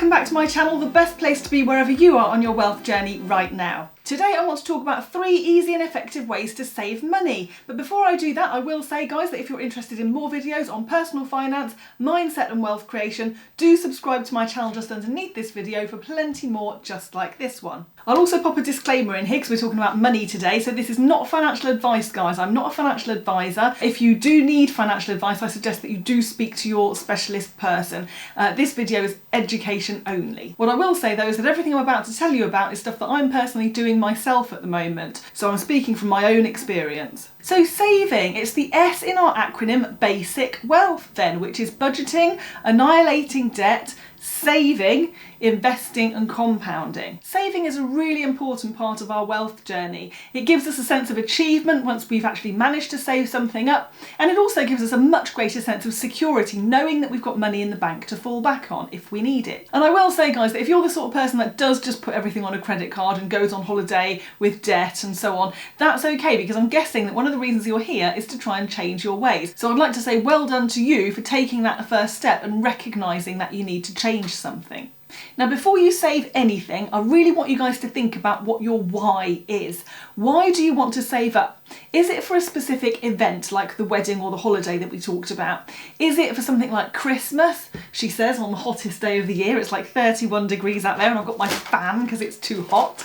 welcome back to my channel, the best place to be wherever you are on your wealth journey right now. Today I want to talk about 3 easy and effective ways to save money. But before I do that, I will say, guys, that if you're interested in more videos on personal finance, mindset and wealth creation, do subscribe to my channel just underneath this video for plenty more just like this one. I'll also pop a disclaimer in here because we're talking about money today, so this is not financial advice, guys. I'm not a financial advisor. If you do need financial advice, I suggest that you do speak to your specialist person. This video is education only. What I will say though is that everything I'm about to tell you about is stuff that I'm personally doing myself at the moment, so I'm speaking from my own experience. So saving, it's the S in our acronym Basic Wealth then, which is budgeting, annihilating debt, saving, investing and compounding. Saving is a really important part of our wealth journey. It gives us a sense of achievement once we've actually managed to save something up, and it also gives us a much greater sense of security knowing that we've got money in the bank to fall back on if we need it. And I will say, guys, that if you're the sort of person that does just put everything on a credit card and goes on holiday with debt and so on, that's okay, because I'm guessing that one of the reasons you're here is to try and change your ways. So I'd like to say well done to you for taking that first step and recognising that you need to change something. Now, before you save anything, I really want you guys to think about what your why is. Why do you want to save up? Is it for a specific event like the wedding or the holiday that we talked about? Is it for something like Christmas? She says on the hottest day of the year, it's like 31 degrees out there and I've got my fan because it's too hot.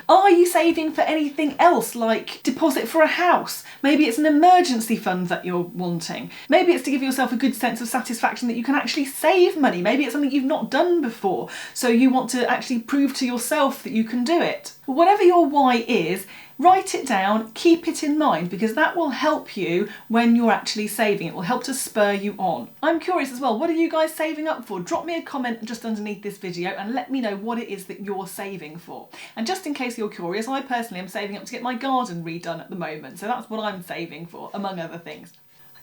Are you saving for anything else, like deposit for a house? Maybe it's an emergency fund that you're wanting. Maybe it's to give yourself a good sense of satisfaction that you can actually save money. Maybe it's something you've not done before, so you want to actually prove to yourself that you can do it. Whatever your why is, write it down, keep it in mind, because that will help you when you're actually saving. It will help to spur you on. I'm curious as well, what are you guys saving up for? Drop me a comment just underneath this video and let me know what it is that you're saving for. And just in case you're curious, I personally am saving up to get my garden redone at the moment, so that's what I'm saving for, among other things.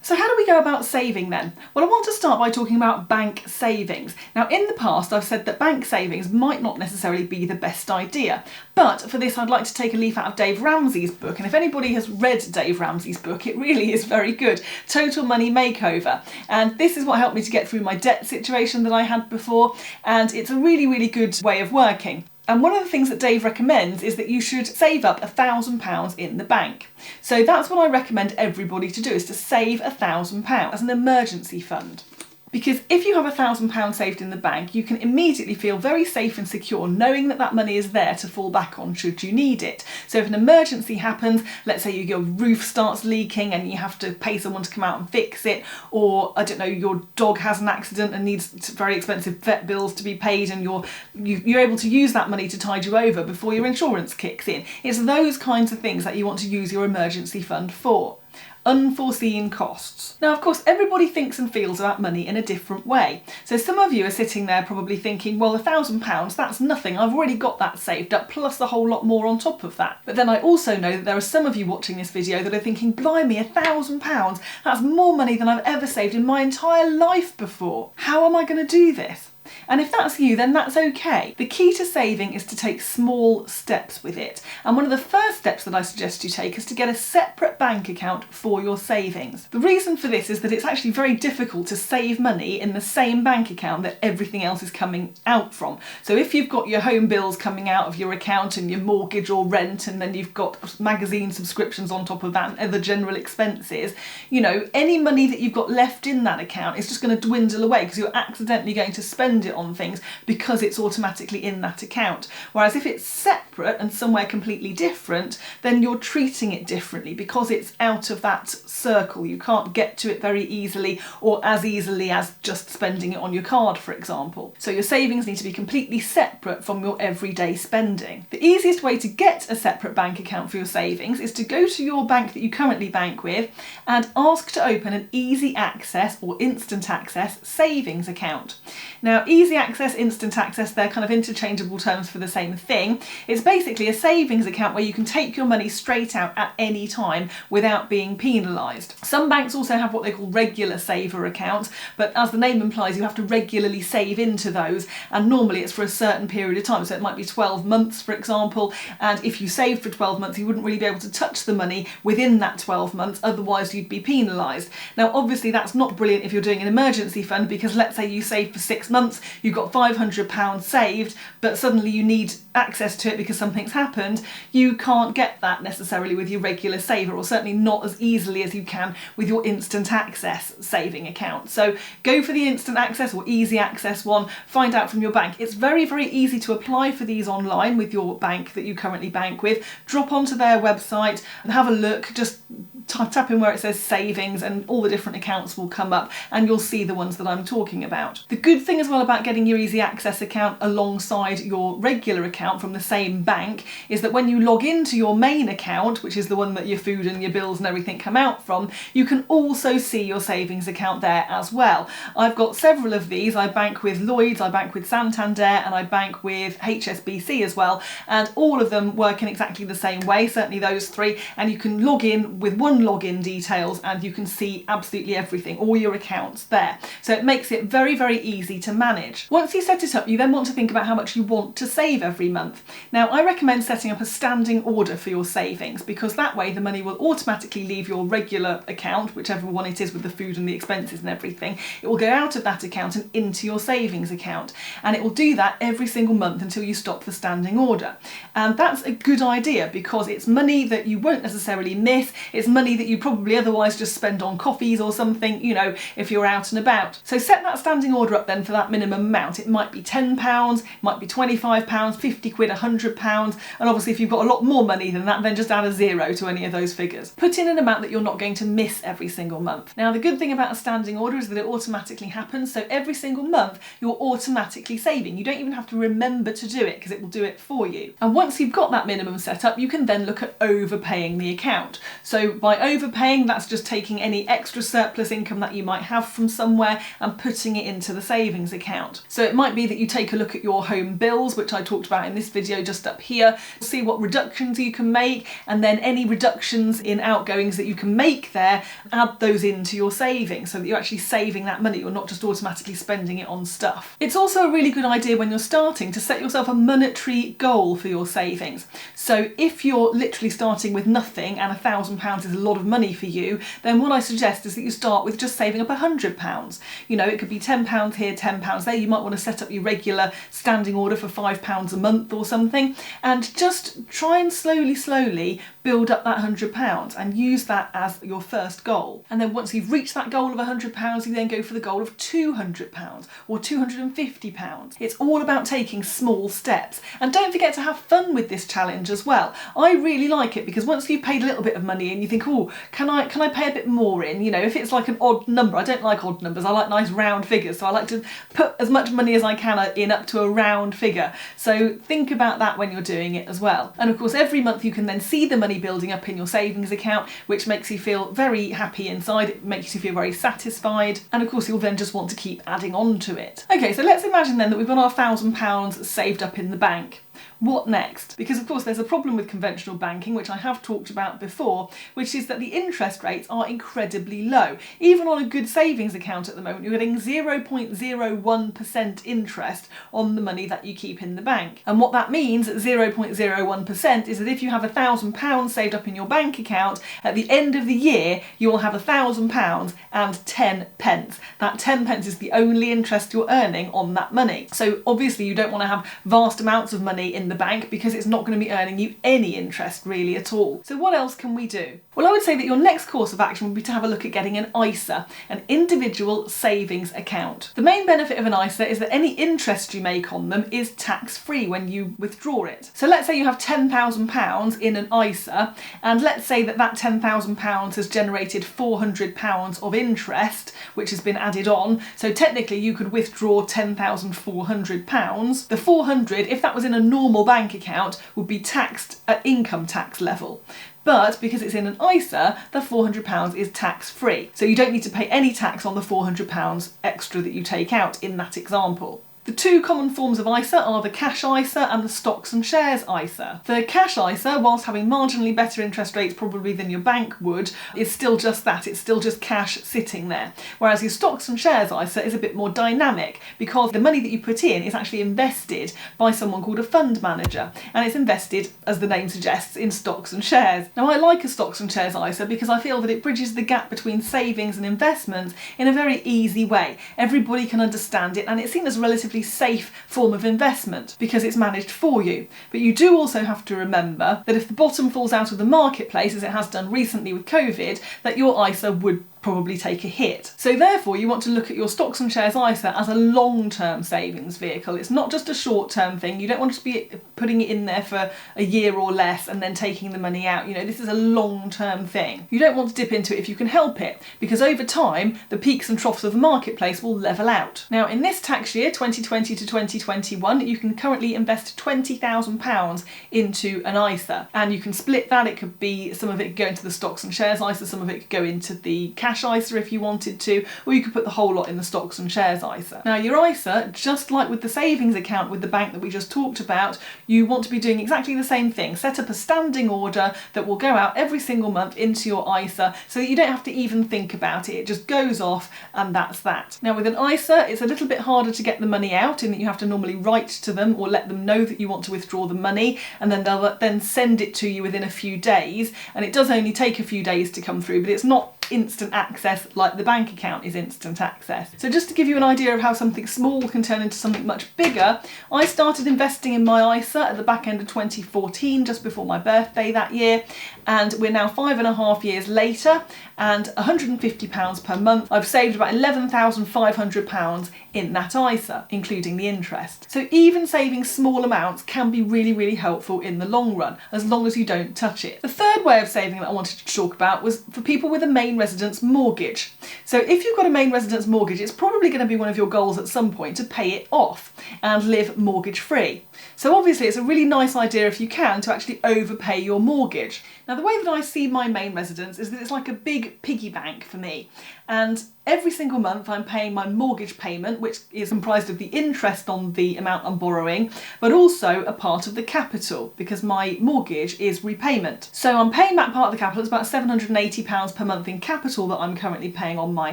So how do we go about saving then? Well, I want to start by talking about bank savings. Now, in the past, I've said that bank savings might not necessarily be the best idea, but for this, I'd like to take a leaf out of Dave Ramsey's book. And if anybody has read Dave Ramsey's book, it really is very good. Total Money Makeover. And this is what helped me to get through my debt situation that I had before. And it's a really, really good way of working. And one of the things that Dave recommends is that you should save up £1,000 in the bank. So that's what I recommend everybody to do, is to save £1,000 as an emergency fund. Because if you have £1,000 saved in the bank, you can immediately feel very safe and secure knowing that that money is there to fall back on should you need it. So if an emergency happens, let's say your roof starts leaking and you have to pay someone to come out and fix it, or I don't know, your dog has an accident and needs very expensive vet bills to be paid, and you're able to use that money to tide you over before your insurance kicks in. It's those kinds of things that you want to use your emergency fund for. Unforeseen costs. Now, of course, everybody thinks and feels about money in a different way. So some of you are sitting there probably thinking, well, £1,000, that's nothing. I've already got that saved up, plus a whole lot more on top of that. But then I also know that there are some of you watching this video that are thinking, blimey, £1,000, that's more money than I've ever saved in my entire life before. How am I going to do this? And if that's you, then that's okay. The key to saving is to take small steps with it. And one of the first steps that I suggest you take is to get a separate bank account for your savings. The reason for this is that it's actually very difficult to save money in the same bank account that everything else is coming out from. So if you've got your home bills coming out of your account and your mortgage or rent, and then you've got magazine subscriptions on top of that and other general expenses, you know, any money that you've got left in that account is just going to dwindle away because you're accidentally going to spend it on things because it's automatically in that account. Whereas if it's separate and somewhere completely different, then you're treating it differently because it's out of that circle. You can't get to it very easily, or as easily as just spending it on your card, for example. So your savings need to be completely separate from your everyday spending. The easiest way to get a separate bank account for your savings is to go to your bank that you currently bank with and ask to open an easy access or instant access savings account. Now, easy access, instant access, they're kind of interchangeable terms for the same thing. It's basically a savings account where you can take your money straight out at any time without being penalised. Some banks also have what they call regular saver accounts, but as the name implies, you have to regularly save into those, and normally it's for a certain period of time. So it might be 12 months, for example, and if you saved for 12 months, you wouldn't really be able to touch the money within that 12 months, otherwise you'd be penalised. Now, obviously that's not brilliant if you're doing an emergency fund, because let's say you save for 6 months, you've got £500 saved, but suddenly you need access to it because something's happened, you can't get that necessarily with your regular saver, or certainly not as easily as you can with your instant access saving account. So go for the instant access or easy access one, find out from your bank. It's very, very easy to apply for these online with your bank that you currently bank with. Drop onto their website and have a look, just tap in where it says savings and all the different accounts will come up and you'll see the ones that I'm talking about. The good thing as well about getting your easy access account alongside your regular account from the same bank is that when you log into your main account, which is the one that your food and your bills and everything come out from, you can also see your savings account there as well. I've got several of these. I bank with Lloyds, I bank with Santander, and I bank with HSBC as well, and all of them work in exactly the same way, certainly those three, and you can log in with one login details and you can see absolutely everything, all your accounts there. So it makes it very, very easy to manage. Once you set it up, you then want to think about how much you want to save every month. Now, I recommend setting up a standing order for your savings, because that way the money will automatically leave your regular account, whichever one it is with the food and the expenses and everything. It will go out of that account and into your savings account, and it will do that every single month until you stop the standing order. And that's a good idea because it's money that you won't necessarily miss. It's money that you probably otherwise just spend on coffees or something, you know, if you're out and about. So set that standing order up then for that minimum amount. It might be £10, it might be £25, 50 quid, £100, and obviously if you've got a lot more money than that, then just add a zero to any of those figures. Put in an amount that you're not going to miss every single month. Now, the good thing about a standing order is that it automatically happens, so every single month you're automatically saving. You don't even have to remember to do it because it will do it for you. And once you've got that minimum set up, you can then look at overpaying the account. So by overpaying, that's just taking any extra surplus income that you might have from somewhere and putting it into the savings account. So it might be that you take a look at your home bills, which I talked about in this video just up here, see what reductions you can make, and then any reductions in outgoings that you can make there, add those into your savings so that you're actually saving that money. You're not just automatically spending it on stuff. It's also a really good idea when you're starting to set yourself a monetary goal for your savings. So if you're literally starting with nothing and £1,000 is a lot of money for you, then what I suggest is that you start with just saving up £100. You know, it could be £10 here, £10 there. You might want to set up your regular standing order for £5 a month or something, and just try and slowly build up that £100 and use that as your first goal. And then once you've reached that goal of £100, you then go for the goal of £200 or £250. It's all about taking small steps. And don't forget to have fun with this challenge as well. I really like it because once you've paid a little bit of money and you think, oh, can I pay a bit more in? You know, if it's like an odd number, I don't like odd numbers, I like nice round figures. So I like to put as much money as I can in up to a round figure. So think about that when you're doing it as well. And of course, every month you can then see the money building up in your savings account, which makes you feel very happy inside. It makes you feel very satisfied. And of course, you'll then just want to keep adding on to it. Okay, so let's imagine then that we've got our £1,000 saved up in the bank. What next? Because of course there's a problem with conventional banking, which I have talked about before, which is that the interest rates are incredibly low. Even on a good savings account at the moment, you're getting 0.01% interest on the money that you keep in the bank. And what that means, 0.01%, is that if you have £1,000 saved up in your bank account, at the end of the year, you will have £1,000 and 10 pence. That 10 pence is the only interest you're earning on that money. So obviously you don't want to have vast amounts of money in the bank because it's not going to be earning you any interest really at all. So what else can we do? Well, I would say that your next course of action would be to have a look at getting an ISA, an individual savings account. The main benefit of an ISA is that any interest you make on them is tax-free when you withdraw it. So let's say you have £10,000 in an ISA, and let's say that that £10,000 has generated £400 of interest, which has been added on. So technically you could withdraw £10,400. The 400, if that was in a normal bank account, would be taxed at income tax level. But because it's in an ISA, the £400 is tax-free. So you don't need to pay any tax on the £400 extra that you take out in that example. The two common forms of ISA are the cash ISA and the stocks and shares ISA. The cash ISA, whilst having marginally better interest rates probably than your bank would, is still just that, it's still just cash sitting there. Whereas your stocks and shares ISA is a bit more dynamic because the money that you put in is actually invested by someone called a fund manager, and it's invested, as the name suggests, in stocks and shares. Now, I like a stocks and shares ISA because I feel that it bridges the gap between savings and investments in a very easy way. Everybody can understand it and it's seen as relatively relatively safe form of investment because it's managed for you. But you do also have to remember that if the bottom falls out of the marketplace, as it has done recently with COVID, that your ISA would probably take a hit. So therefore you want to look at your stocks and shares ISA as a long-term savings vehicle. It's not just a short-term thing. You don't want to be putting it in there for a year or less and then taking the money out. You know, this is a long-term thing. You don't want to dip into it if you can help it, because over time the peaks and troughs of the marketplace will level out. Now in this tax year, 2020 to 2021, you can currently invest £20,000 into an ISA, and you can split that. It could be, some of it could go into the stocks and shares ISA, some of it could go into the cash ISA if you wanted to, or you could put the whole lot in the stocks and shares ISA. Now your ISA, just like with the savings account with the bank that we just talked about, you want to be doing exactly the same thing. Set up a standing order that will go out every single month into your ISA so that you don't have to even think about it. It just goes off and that's that. Now with an ISA, it's a little bit harder to get the money out in that you have to normally write to them or let them know that you want to withdraw the money, and then they'll then send it to you within a few days, and it does only take a few days to come through, but it's not instant access like the bank account is instant access. So just to give you an idea of how something small can turn into something much bigger, I started investing in my ISA at the back end of 2014, just before my birthday that year, and we're now 5.5 years later, and £150 per month. I've saved about £11,500 in that ISA, including the interest. So even saving small amounts can be really, really helpful in the long run, as long as you don't touch it. The third way of saving that I wanted to talk about was for people with a main residence mortgage. So if you've got a main residence mortgage, it's probably going to be one of your goals at some point to pay it off and live mortgage free. So obviously it's a really nice idea if you can to actually overpay your mortgage. Now the way that I see my main residence is that it's like a big piggy bank for me, and every single month I'm paying my mortgage payment, which is comprised of the interest on the amount I'm borrowing, but also a part of the capital, because my mortgage is repayment. So I'm paying back part of the capital. It's about £780 per month in capital that I'm currently paying on my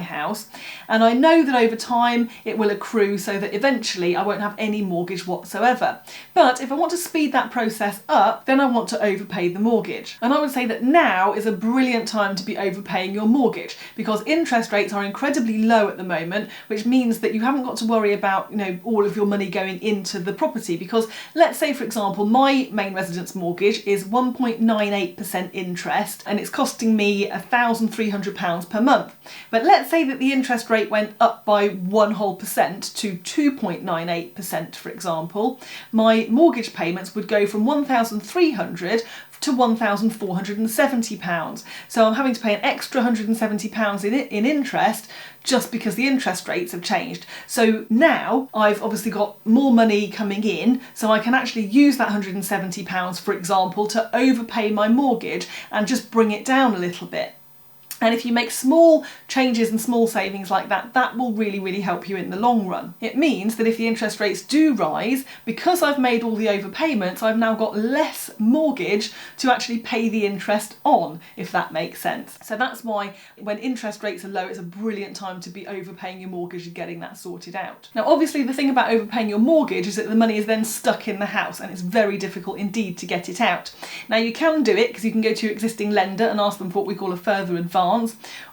house, and I know that over time it will accrue so that eventually I won't have any mortgage whatsoever. But if I want to speed that process up, then I want to overpay the mortgage. And I would say that now is a brilliant time to be overpaying your mortgage, because interest rates are incredibly low at the moment, which means that you haven't got to worry about, you know, all of your money going into the property. Because let's say, for example, my main residence mortgage is 1.98% interest and it's costing me £1,300 per month. But let's say that the interest rate went up by 1% to 2.98%, for example. My mortgage payments would go from £1,300 to £1,470. So I'm having to pay an extra £170 in interest just because the interest rates have changed. So now I've obviously got more money coming in, so I can actually use that £170, for example, to overpay my mortgage and just bring it down a little bit. And if you make small changes and small savings like that, that will really, really help you in the long run. It means that if the interest rates do rise, because I've made all the overpayments, I've now got less mortgage to actually pay the interest on, if that makes sense. So that's why when interest rates are low, it's a brilliant time to be overpaying your mortgage and getting that sorted out. Now, obviously, the thing about overpaying your mortgage is that the money is then stuck in the house and it's very difficult indeed to get it out. Now, you can do it because you can go to your existing lender and ask them for what we call a further advance,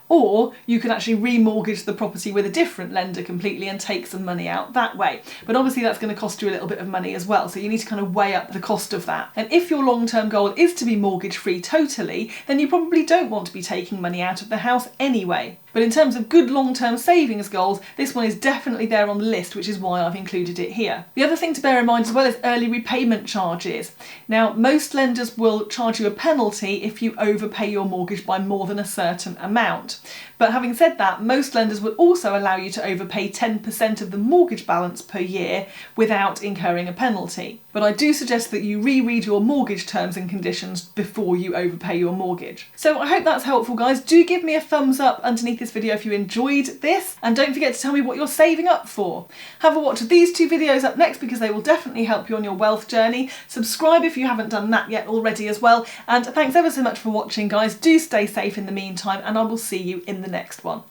or you can actually remortgage the property with a different lender completely and take some money out that way. But obviously that's going to cost you a little bit of money as well, so you need to kind of weigh up the cost of that. And if your long-term goal is to be mortgage free totally, then you probably don't want to be taking money out of the house anyway. But in terms of good long-term savings goals, this one is definitely there on the list, which is why I've included it here. The other thing to bear in mind as well is early repayment charges. Now, most lenders will charge you a penalty if you overpay your mortgage by more than a certain amount. But having said that, most lenders will also allow you to overpay 10% of the mortgage balance per year without incurring a penalty. But I do suggest that you reread your mortgage terms and conditions before you overpay your mortgage. So I hope that's helpful, guys. Do give me a thumbs up underneath this video if you enjoyed this, and don't forget to tell me what you're saving up for. Have a watch of these two videos up next because they will definitely help you on your wealth journey. Subscribe if you haven't done that yet already as well. And thanks ever so much for watching, guys. Do stay safe in the meantime, and I will see you in the next one.